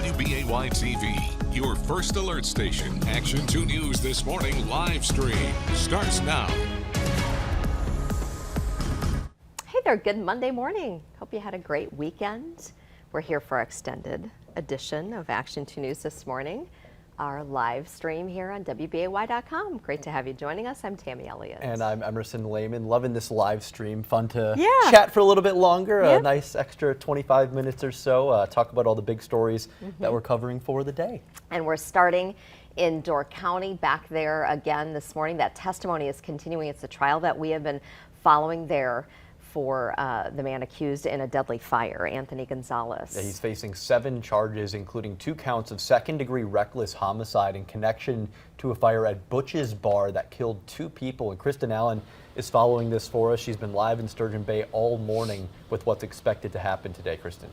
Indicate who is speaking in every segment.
Speaker 1: WBAY TV, your first alert station. Action 2 News This Morning live stream starts now.
Speaker 2: Hey there, good Monday morning. Hope you had a great weekend. We're here for our extended edition of Action 2 News This Morning, our live stream here on WBAY.com. Great to have you joining us. I'm Tammy Elliott.
Speaker 3: And I'm Emerson Lehman. Loving this live stream. Fun to chat for a little bit longer, a nice extra 25 minutes or so, talk about all the big stories that we're covering for the day. And
Speaker 2: we're starting in Door County, back there again this morning. That testimony is continuing. It's a trial that we have been following there for the man accused in a deadly fire, Anthony Gonzalez.
Speaker 3: Yeah, he's facing 7 charges, including 2 counts of second-degree reckless homicide in connection to a fire at Butch's Bar that killed 2 people. And Kristen Allen is following this for us. She's been live in Sturgeon Bay all morning with what's expected to happen today. Kristen.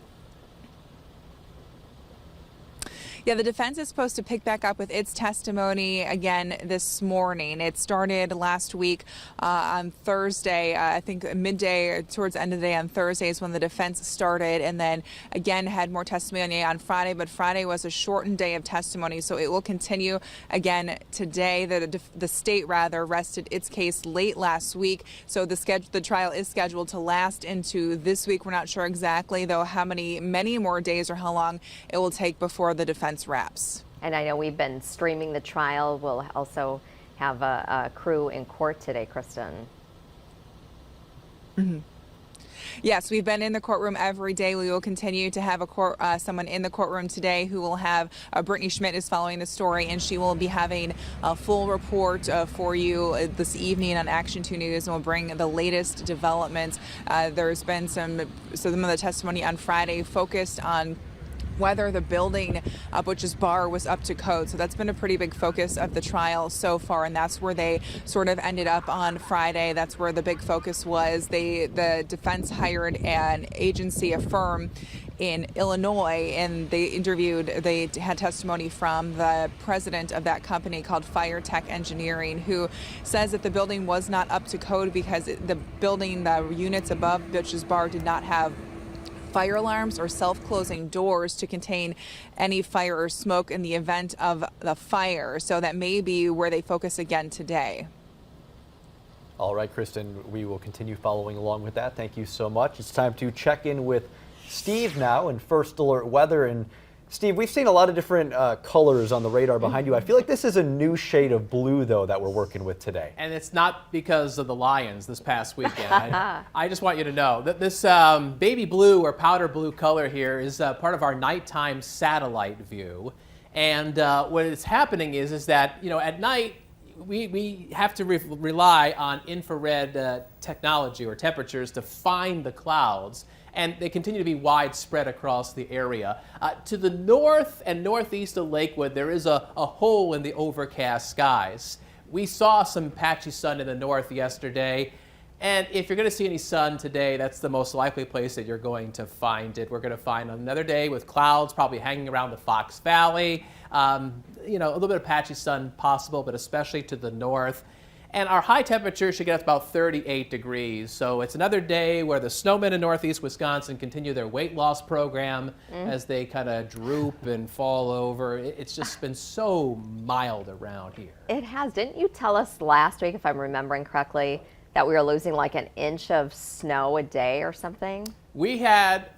Speaker 4: Yeah, the defense is supposed to pick back up with its testimony again this morning. It started last week on Thursday. I think midday, towards the end of the day on Thursday is when the defense started, and then again had more testimony on Friday. But Friday was a shortened day of testimony, so it will continue again today. The state rested its case late last week, so the trial is scheduled to last into this week. We're not sure exactly though how many more days or how long it will take before the defense wraps.
Speaker 2: And I know we've been streaming the trial. We'll also have a crew in court today, Kristen.
Speaker 4: Yes, we've been in the courtroom every day. We will continue to have someone in the courtroom today who will have Brittany Schmidt is following the story, and she will be having a full report for you this evening on Action 2 News, and will bring the latest developments. There's been some of the testimony on Friday focused on whether the building, Butch's Bar, was up to code. So that's been a pretty big focus of the trial so far, and that's where they sort of ended up on Friday. That's where the big focus was. The defense hired an agency, a firm in Illinois, and they had testimony from the president of that company called Fire Tech Engineering, who says that the building was not up to code because the units above Butch's Bar did not have fire alarms or self-closing doors to contain any fire or smoke in the event of the fire. So that may be where they focus again today.
Speaker 3: All right, Kristen, we will continue following along with that. Thank you so much. It's time to check in with Steve now in First Alert Weather. And Steve, we've seen a lot of different colors on the radar behind you. I feel like this is a new shade of blue, though, that we're working with today.
Speaker 5: And it's not because of the Lions this past weekend. I just want you to know that this baby blue or powder blue color here is part of our nighttime satellite view. And what is happening is that, at night, we have to rely on infrared technology or temperatures to find the clouds. And they continue to be widespread across the area. To the north and northeast of Lakewood, there is a hole in the overcast skies. We saw some patchy sun in the north yesterday, and if you're going to see any sun today, that's the most likely place that you're going to find it. We're going to find another day with clouds probably hanging around the Fox Valley. A little bit of patchy sun possible, but especially to the north. And our high temperature should get up to about 38 degrees. So it's another day where the snowmen in northeast Wisconsin continue their weight loss program as they kind of droop and fall over. It's just been so mild around here.
Speaker 2: It has. Didn't you tell us last week, if I'm remembering correctly, that we were losing like an inch of snow a day or something?
Speaker 5: We had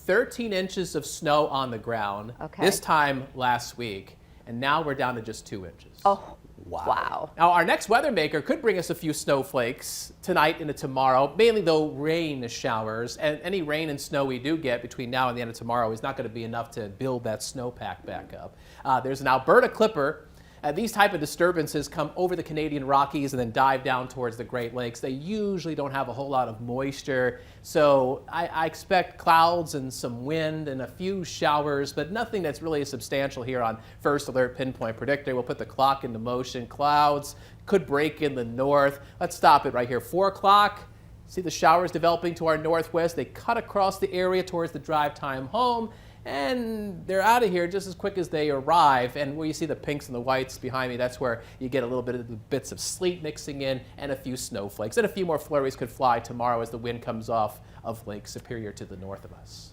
Speaker 5: 13 inches of snow on the ground this time last week, and now we're down to just 2 inches.
Speaker 2: Oh. Wow.
Speaker 5: Now, our next weather maker could bring us a few snowflakes tonight into tomorrow, mainly though rain showers. And any rain and snow we do get between now and the end of tomorrow is not going to be enough to build that snowpack back up. There's an Alberta clipper. These type of disturbances come over the Canadian Rockies and then dive down towards the Great Lakes. They usually don't have a whole lot of moisture, so I expect clouds and some wind and a few showers, but nothing that's really substantial here on First Alert Pinpoint Predictor. We'll put the clock into motion. Clouds could break in the north. Let's stop it right here. 4 o'clock. See the showers developing to our northwest. They cut across the area towards the drive time home. And they're out of here just as quick as they arrive. And where you see the pinks and the whites behind me, that's where you get a little bit of the bits of sleet mixing in and a few snowflakes. And a few more flurries could fly tomorrow as the wind comes off of Lake Superior to the north of us.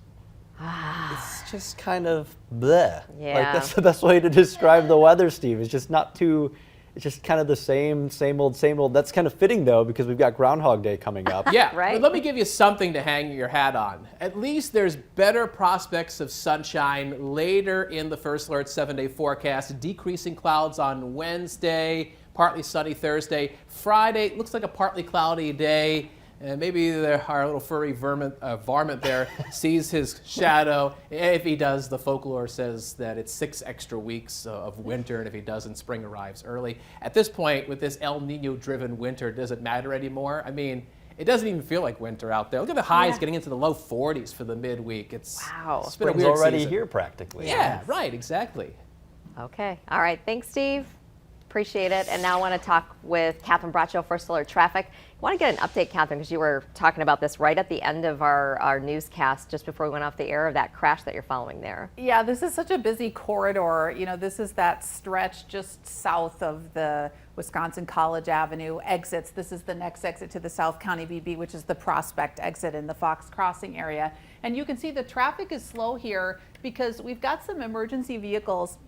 Speaker 3: It's just kind of bleh.
Speaker 2: Yeah.
Speaker 3: Like that's the best way to describe the weather, Steve. It's just not too. It's just kind of the same old, same old. That's kind of fitting though, because we've got Groundhog Day coming up.
Speaker 5: Yeah,
Speaker 2: Right.
Speaker 5: but let me give you something to hang your hat on. At least there's better prospects of sunshine later in the First Alert 7-day forecast. Decreasing clouds on Wednesday, partly sunny Thursday. Friday looks like a partly cloudy day. And maybe our little furry varmint there sees his shadow. If he does, the folklore says that it's 6 extra weeks of winter, and if he doesn't, spring arrives early. At this point, with this El Nino-driven winter, does it matter anymore? I mean, it doesn't even feel like winter out there. Look at the highs getting into the low 40s for the midweek. It's been a
Speaker 3: Spring's
Speaker 5: weird
Speaker 3: already
Speaker 5: season.
Speaker 3: here practically.
Speaker 5: Yeah, right, exactly.
Speaker 2: Okay. All right. Thanks, Steve. Appreciate it. And now I want to talk with Catherine Braccio, First Alert Traffic. I want to get an update, Catherine, because you were talking about this right at the end of our newscast just before we went off the air of that crash that you're following there.
Speaker 6: Yeah, this is such a busy corridor. You know, this is that stretch just south of the Wisconsin College Avenue exits. This is the next exit to the South County BB, which is the Prospect exit in the Fox Crossing area. And you can see the traffic is slow here because we've got some emergency vehicles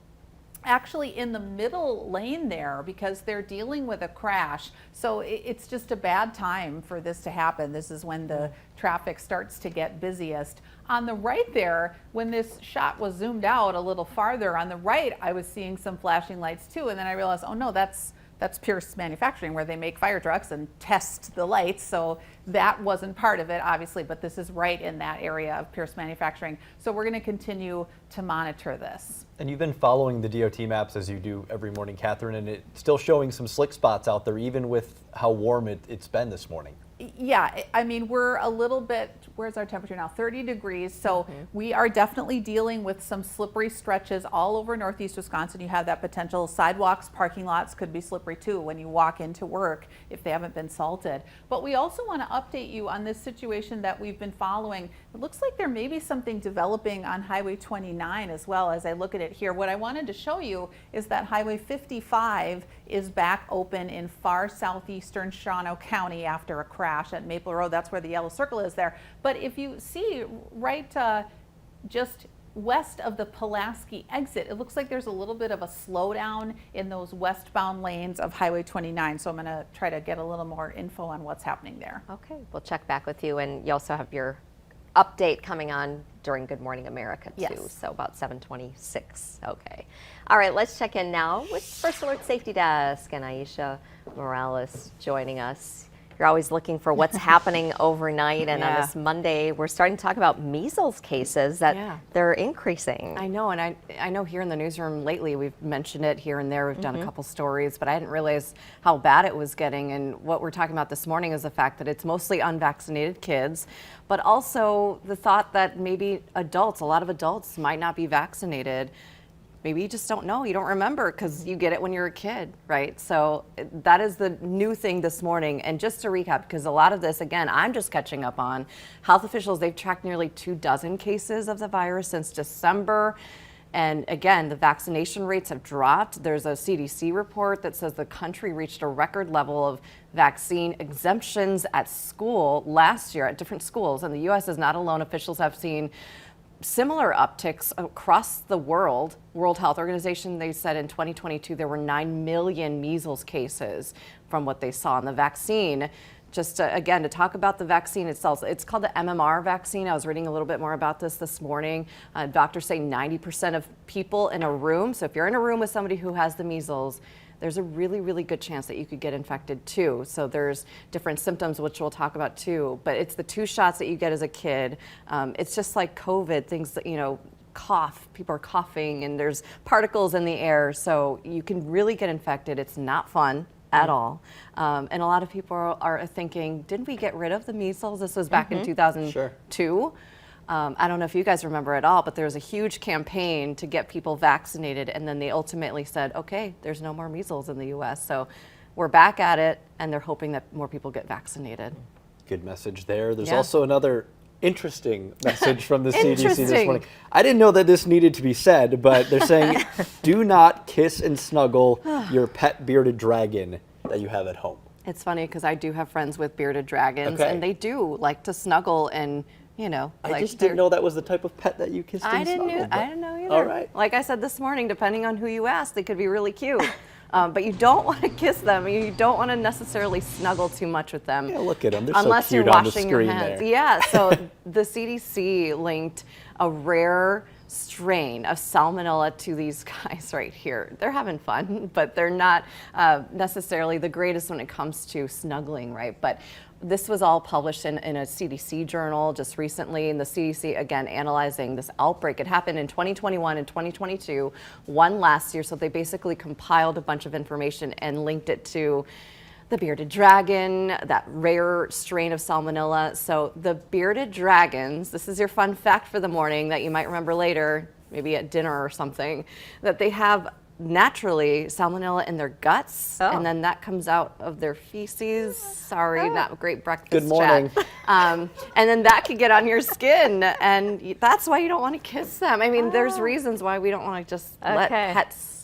Speaker 6: actually in the middle lane there because they're dealing with a crash. So it's just a bad time for this to happen. This is when the traffic starts to get busiest. On the right there, when this shot was zoomed out a little farther, on the right, I was seeing some flashing lights too. And then I realized, oh no, that's Pierce Manufacturing, where they make fire trucks and test the lights. So that wasn't part of it, obviously, but this is right in that area of Pierce Manufacturing. So we're going to continue to monitor this.
Speaker 3: And you've been following the DOT maps as you do every morning, Catherine, and it's still showing some slick spots out there, even with how warm it's been this morning.
Speaker 6: Yeah, I mean, we're a little bit, where's our temperature now? 30 degrees. So we are definitely dealing with some slippery stretches all over Northeast Wisconsin. You have that potential. Sidewalks, parking lots could be slippery too when you walk into work if they haven't been salted. But we also want to update you on this situation that we've been following. It looks like there may be something developing on Highway 29 as well as I look at it here. What I wanted to show you is that Highway 55 is back open in far southeastern Shawano County after a crash at Maple Road. That's where the yellow circle is there. But if you see right just west of the Pulaski exit, it looks like there's a little bit of a slowdown in those westbound lanes of Highway 29. So I'm going to try to get a little more info on what's happening there.
Speaker 2: Okay, we'll check back with you. And you also have your update coming on during Good Morning America too.
Speaker 6: Yes.
Speaker 2: So about 7:26. Okay. All right, let's check in now with First Alert Safety Desk and Aisha Morales joining us. You're always looking for what's happening overnight, and on this Monday, we're starting to talk about measles cases that they're increasing.
Speaker 7: I know, and I know here in the newsroom lately, we've mentioned it here and there. We've done a couple stories, but I didn't realize how bad it was getting. And what we're talking about this morning is the fact that it's mostly unvaccinated kids, but also the thought that maybe adults, a lot of adults might not be vaccinated. Maybe you just don't know, you don't remember because you get it when you're a kid, right? So that is the new thing this morning. And just to recap, because a lot of this, again, I'm just catching up on, health officials, they've tracked nearly 24 cases of the virus since December. And again, the vaccination rates have dropped. There's a CDC report that says the country reached a record level of vaccine exemptions at school last year at different schools. And the U.S. is not alone. Officials have seen similar upticks across the world. World Health Organization, they said in 2022 there were 9 million measles cases from what they saw in the vaccine. Just again, to talk about the vaccine itself, it's called the MMR vaccine. I was reading a little bit more about this morning. Doctors say 90% of people in a room, so if you're in a room with somebody who has the measles, there's a really, really good chance that you could get infected too. So there's different symptoms, which we'll talk about too, but it's the 2 shots that you get as a kid. It's just like COVID, things that, you know, cough, people are coughing and there's particles in the air. So you can really get infected. It's not fun at all. And a lot of people are thinking, didn't we get rid of the measles? This was back in 2002. I don't know if you guys remember at all, but there was a huge campaign to get people vaccinated, and then they ultimately said, okay, there's no more measles in the U.S. So we're back at it, and they're hoping that more people get vaccinated.
Speaker 3: Good message there. There's also another interesting message from the CDC this
Speaker 7: Interesting.
Speaker 3: morning. I didn't know that this needed to be said, but they're saying do not kiss and snuggle your pet bearded dragon that you have at home.
Speaker 7: It's funny because I do have friends with bearded dragons,
Speaker 3: Okay.
Speaker 7: and they do like to snuggle and you know.
Speaker 3: I just didn't know that was the type of pet that you kissed and
Speaker 7: I didn't
Speaker 3: snuggled,
Speaker 7: know either.
Speaker 3: All right.
Speaker 7: Like I said this morning, depending on who you ask, they could be really cute. But you don't want to kiss them. You don't want to necessarily snuggle too much with them.
Speaker 3: Yeah, look at them. They're
Speaker 7: unless
Speaker 3: so cute
Speaker 7: you're
Speaker 3: on the
Speaker 7: washing your
Speaker 3: screen
Speaker 7: hands.
Speaker 3: there.
Speaker 7: Yeah, so the CDC linked a rare strain of salmonella to these guys right here. They're having fun, but they're not necessarily the greatest when it comes to snuggling, right? But this was all published in a CDC journal just recently, and the CDC, again, analyzing this outbreak. It happened in 2021 and 2022, one last year, so they basically compiled a bunch of information and linked it to the bearded dragon, that rare strain of salmonella. So the bearded dragons, this is your fun fact for the morning that you might remember later, maybe at dinner or something, that they have naturally salmonella in their guts, and then that comes out of their feces. Sorry, not a great breakfast
Speaker 3: Good morning.
Speaker 7: chat. And then that could get on your skin, and that's why you don't want to kiss them. I mean, there's reasons why we don't want to just let pets,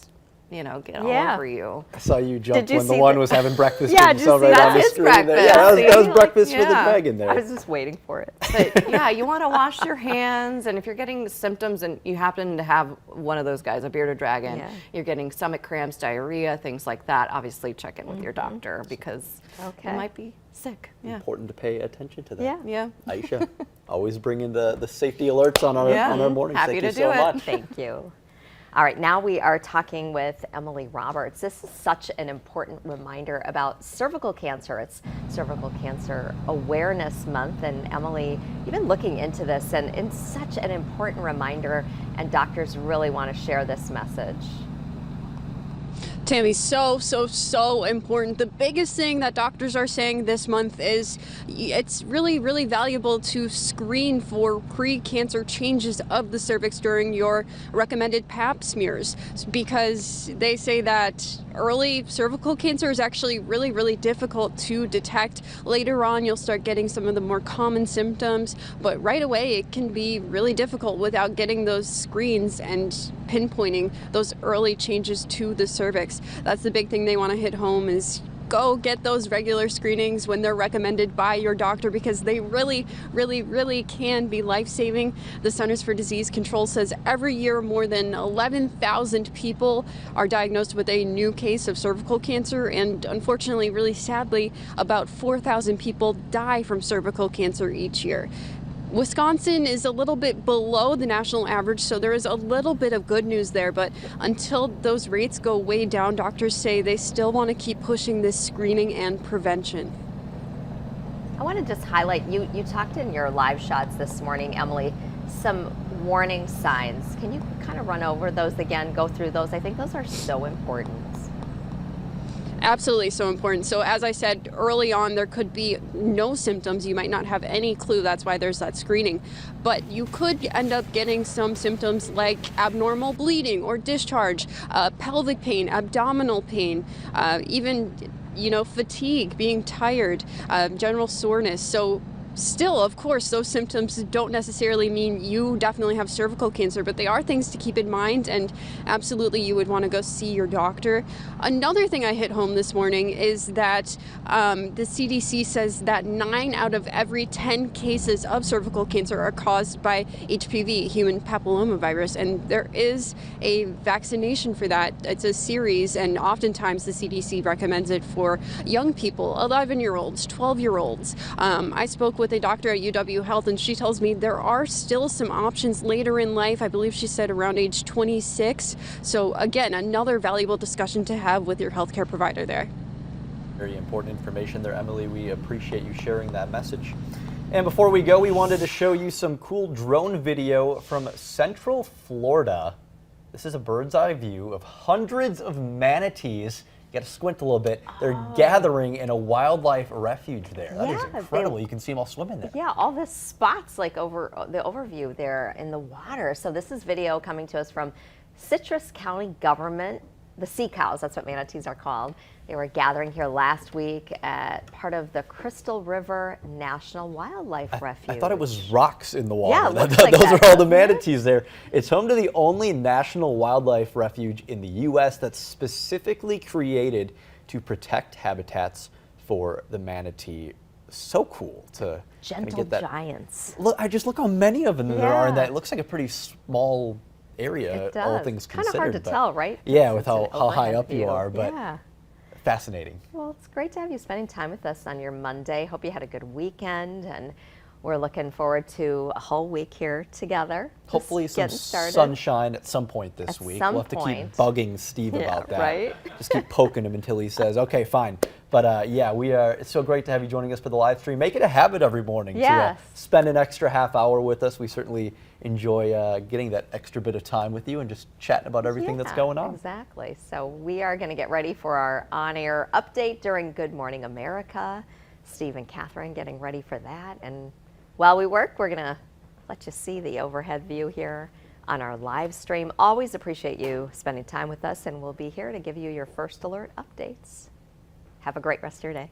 Speaker 7: you know, get all over you.
Speaker 3: I saw you jump
Speaker 7: Did you
Speaker 3: when the
Speaker 7: see
Speaker 3: one
Speaker 7: the-
Speaker 3: was having breakfast.
Speaker 7: Yeah,
Speaker 3: and
Speaker 7: did
Speaker 3: saw
Speaker 7: you see
Speaker 3: right
Speaker 7: that?
Speaker 3: on the
Speaker 7: His
Speaker 3: screen there.
Speaker 7: breakfast.
Speaker 3: Yeah, that was
Speaker 7: See?
Speaker 3: breakfast for the
Speaker 7: Yeah.
Speaker 3: dragon there.
Speaker 2: I was just waiting for it.
Speaker 7: But yeah, you want to wash your hands, and if you're getting symptoms and you happen to have one of those guys, a bearded dragon, you're getting stomach cramps, diarrhea, things like that, obviously check in with your doctor because you might be sick. Yeah.
Speaker 3: Important to pay attention to that.
Speaker 2: Yeah.
Speaker 7: Yeah.
Speaker 3: Aisha, always bringing the safety alerts on our mornings.
Speaker 7: Happy
Speaker 3: Thank
Speaker 7: to
Speaker 3: you
Speaker 7: do
Speaker 3: so
Speaker 7: it.
Speaker 3: much.
Speaker 2: Thank you. All right, now we are talking with Emily Roberts. This is such an important reminder about cervical cancer. It's Cervical Cancer Awareness Month, and Emily, you've been looking into this, and it's such an important reminder, and doctors really want to share this message.
Speaker 8: Tammy, so important. The biggest thing that doctors are saying this month is it's really valuable to screen for pre-cancer changes of the cervix during your recommended pap smears, because they say that early cervical cancer is actually really difficult to detect. Later on, you'll start getting some of the more common symptoms, but right away it can be really difficult without getting those screens and pinpointing those early changes to the cervix. That's the big thing they want to hit home is go get those regular screenings when they're recommended by your doctor, because they really can be life-saving. The Centers for Disease Control says every year more than 11,000 people are diagnosed with a new case of cervical cancer, and unfortunately, really sadly, about 4,000 people die from cervical cancer each year. Wisconsin is a little bit below the national average, so there is a little bit of good news there, but until those rates go way down, doctors say they still want to keep pushing this screening and prevention.
Speaker 2: I want to just highlight, you talked in your live shots this morning, Emily, some warning signs. Can you kind of run over those again, go through those? I think those are so important.
Speaker 8: Absolutely so important. So as I said early on, there could be no symptoms. You might not have any clue. That's why there's that screening. But you could end up getting some symptoms like abnormal bleeding or discharge, pelvic pain, abdominal pain, even fatigue, being tired, general soreness. So still, of course, those symptoms don't necessarily mean you definitely have cervical cancer, but they are things to keep in mind, and absolutely you would want to go see your doctor. Another thing I hit home this morning is that the CDC says that 9 out of every 10 cases of cervical cancer are caused by HPV, human papillomavirus, and there is a vaccination for that. It's a series, and oftentimes the CDC recommends it for young people, 11-year-olds, 12-year-olds. I spoke with a doctor at UW Health, and she tells me there are still some options later in life. I believe she said around age 26. So again, another valuable discussion to have with your healthcare provider there.
Speaker 3: Very important information there, Emily. We appreciate you sharing that message. And before we go, we wanted to show you some cool drone video from Central Florida. This is a bird's eye view of hundreds of manatees. You got to squint a little bit. They're gathering in a wildlife refuge there. That is incredible. You can see them all swimming there.
Speaker 2: Yeah, all the spots like over the overview there in the water. So this is video coming to us from Citrus County government, the sea cows, that's what manatees are called. They were gathering here last week at part of the Crystal River National Wildlife Refuge.
Speaker 3: I thought it was rocks in the water.
Speaker 2: Yeah, it looks like
Speaker 3: Those
Speaker 2: that,
Speaker 3: are all the
Speaker 2: doesn't it?
Speaker 3: manatees there. It's home to the only national wildlife refuge in the U.S. that's specifically created to protect habitats for the manatee so cool to kinda
Speaker 2: Gentle
Speaker 3: get that.
Speaker 2: giants.
Speaker 3: Look, look how many of them there are, and
Speaker 2: Yeah.
Speaker 3: that it looks like a pretty small area,
Speaker 2: It
Speaker 3: all
Speaker 2: does.
Speaker 3: things
Speaker 2: Kind
Speaker 3: considered.
Speaker 2: of hard to
Speaker 3: but-
Speaker 2: tell, right?
Speaker 3: Yeah,
Speaker 2: Because
Speaker 3: with
Speaker 2: it's an
Speaker 3: how high
Speaker 2: overhead
Speaker 3: up you
Speaker 2: view.
Speaker 3: are, but
Speaker 2: Yeah.
Speaker 3: fascinating.
Speaker 2: Well, it's great to have you spending time with us on your Monday. Hope you had a good weekend, and we're looking forward to a whole week here together. Just
Speaker 3: Hopefully some
Speaker 2: getting started.
Speaker 3: sunshine at some point this
Speaker 2: At
Speaker 3: week.
Speaker 2: some
Speaker 3: We'll have to keep
Speaker 2: point.
Speaker 3: bugging Steve
Speaker 2: Yeah,
Speaker 3: about that.
Speaker 2: right?
Speaker 3: Just keep poking him until he says, okay, fine. But yeah, it's so great to have you joining us for the live stream. Make it a habit every morning
Speaker 2: Yes.
Speaker 3: to spend an extra half hour with us. We certainly enjoy getting that extra bit of time with you and just chatting about everything that's
Speaker 2: Yeah,
Speaker 3: going on.
Speaker 2: Exactly. So we are going to get ready for our on-air update during Good Morning America. Steve and Catherine getting ready for that. And while we work, we're going to let you see the overhead view here on our live stream. Always appreciate you spending time with us, and we'll be here to give you your first alert updates. Have a great rest of your day.